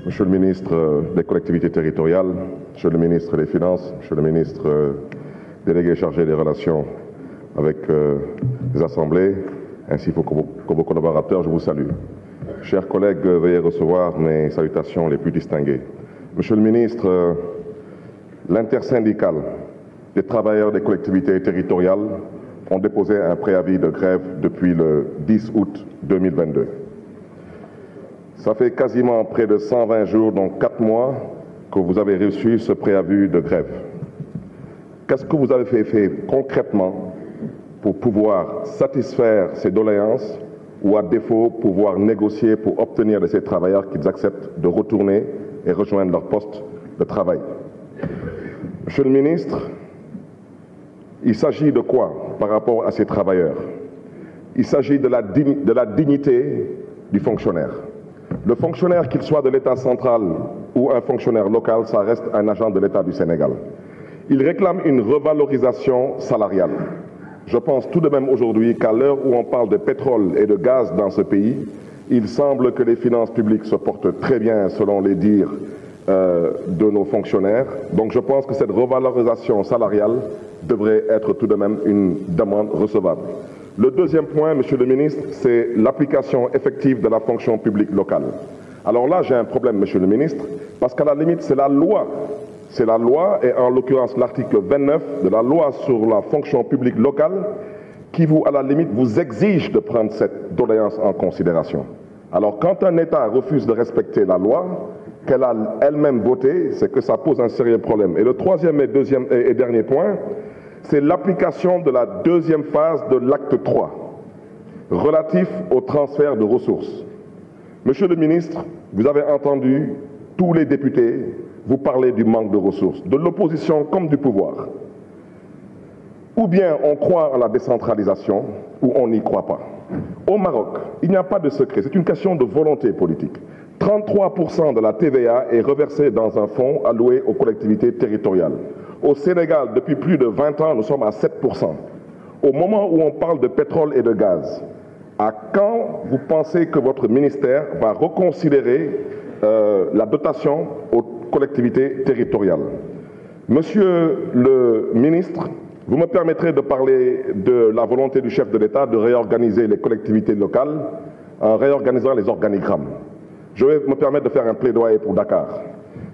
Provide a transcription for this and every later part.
Monsieur le ministre des collectivités territoriales, Monsieur le ministre des Finances, Monsieur le ministre délégué chargé des relations avec les assemblées, ainsi que vos collaborateurs, je vous salue. Chers collègues, veuillez recevoir mes salutations les plus distinguées. Monsieur le ministre, l'intersyndicale des travailleurs des collectivités territoriales ont déposé un préavis de grève depuis le 10 août 2022. Ça fait quasiment près de 120 jours, donc 4 mois, que vous avez reçu ce préavis de grève. Qu'est-ce que vous avez fait concrètement pour pouvoir satisfaire ces doléances ou à défaut pouvoir négocier pour obtenir de ces travailleurs qu'ils acceptent de retourner et rejoindre leur poste de travail? Monsieur le ministre, il s'agit de quoi par rapport à ces travailleurs? Il s'agit de la dignité du fonctionnaire. Le fonctionnaire, qu'il soit de l'État central ou un fonctionnaire local, ça reste un agent de l'État du Sénégal. Il réclame une revalorisation salariale. Je pense tout de même aujourd'hui qu'à l'heure où on parle de pétrole et de gaz dans ce pays, il semble que les finances publiques se portent très bien selon les dires de nos fonctionnaires. Donc je pense que cette revalorisation salariale devrait être tout de même une demande recevable. Le deuxième point, Monsieur le ministre, c'est l'application effective de la fonction publique locale. Alors là, j'ai un problème, Monsieur le ministre, parce qu'à la limite, c'est la loi. C'est la loi, et en l'occurrence l'article 29 de la loi sur la fonction publique locale, qui à la limite, vous exige de prendre cette doléance en considération. Alors quand un État refuse de respecter la loi qu'elle a elle-même votée, c'est que ça pose un sérieux problème. Et le troisième et dernier point, c'est l'application de la deuxième phase de l'acte 3, relatif au transfert de ressources. Monsieur le ministre, vous avez entendu tous les députés vous parler du manque de ressources, de l'opposition comme du pouvoir. Ou bien on croit en la décentralisation, ou on n'y croit pas. Au Maroc, il n'y a pas de secret, c'est une question de volonté politique. 33% de la TVA est reversée dans un fonds alloué aux collectivités territoriales. Au Sénégal, depuis plus de 20 ans, nous sommes à 7%. Au moment où on parle de pétrole et de gaz, à quand vous pensez que votre ministère va reconsidérer la dotation aux collectivités territoriales? Monsieur le ministre, vous me permettrez de parler de la volonté du chef de l'État de réorganiser les collectivités locales en réorganisant les organigrammes. Je vais me permettre de faire un plaidoyer pour Dakar.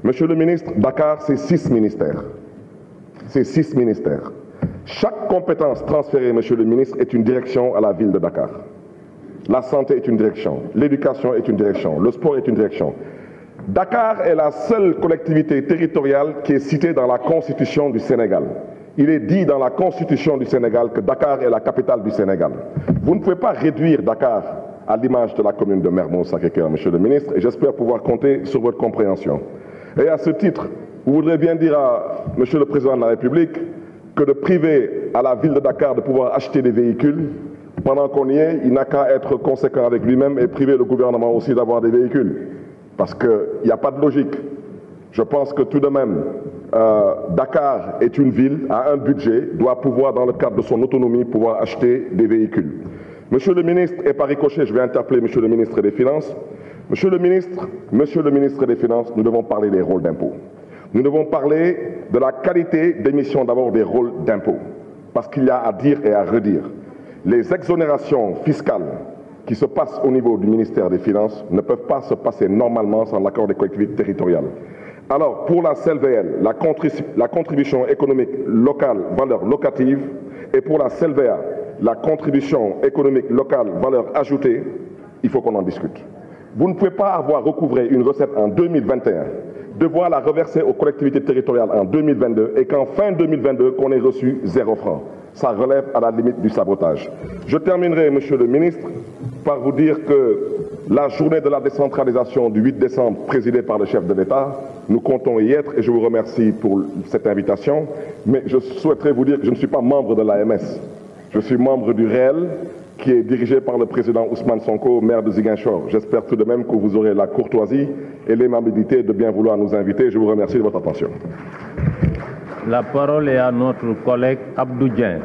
Monsieur le ministre, Dakar, c'est 6 ministères. C'est 6 ministères. Chaque compétence transférée, Monsieur le ministre, est une direction à la ville de Dakar. La santé est une direction, l'éducation est une direction, le sport est une direction. Dakar est la seule collectivité territoriale qui est citée dans la Constitution du Sénégal. Il est dit dans la Constitution du Sénégal que Dakar est la capitale du Sénégal. Vous ne pouvez pas réduire Dakar à l'image de la commune de Mermoz-Sacré-Cœur, Monsieur le ministre, et j'espère pouvoir compter sur votre compréhension. Et à ce titre, vous voudrez bien dire à Monsieur le Président de la République que de priver à la ville de Dakar de pouvoir acheter des véhicules, pendant qu'on y est, il n'a qu'à être conséquent avec lui-même et priver le gouvernement aussi d'avoir des véhicules. Parce qu'il n'y a pas de logique. Je pense que tout de même, Dakar est une ville, a un budget, doit pouvoir, dans le cadre de son autonomie, pouvoir acheter des véhicules. Monsieur le ministre, et par ricochet, je vais interpeller Monsieur le ministre des Finances. Monsieur le ministre des Finances, nous devons parler des rôles d'impôt. Nous devons parler de la qualité d'émission d'abord des rôles d'impôt. Parce qu'il y a à dire et à redire. Les exonérations fiscales qui se passent au niveau du ministère des Finances ne peuvent pas se passer normalement sans l'accord des collectivités territoriales. Alors, pour la CELVL, la contribution économique locale, valeur locative, et pour la CELVA, la contribution économique locale, valeur ajoutée, il faut qu'on en discute. Vous ne pouvez pas avoir recouvré une recette en 2021, devoir la reverser aux collectivités territoriales en 2022 et qu'en fin 2022, qu'on ait reçu 0 franc. Ça relève à la limite du sabotage. Je terminerai, Monsieur le ministre, par vous dire que la journée de la décentralisation du 8 décembre, présidée par le chef de l'État, nous comptons y être et je vous remercie pour cette invitation. Mais je souhaiterais vous dire que je ne suis pas membre de l'AMS. Je suis membre du REEL, qui est dirigé par le président Ousmane Sonko, maire de Ziguinchor. J'espère tout de même que vous aurez la courtoisie et l'aimabilité de bien vouloir nous inviter. Je vous remercie de votre attention. La parole est à notre collègue Abdou Dieng.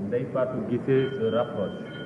Ndeye Fatou Guissé se rapproche.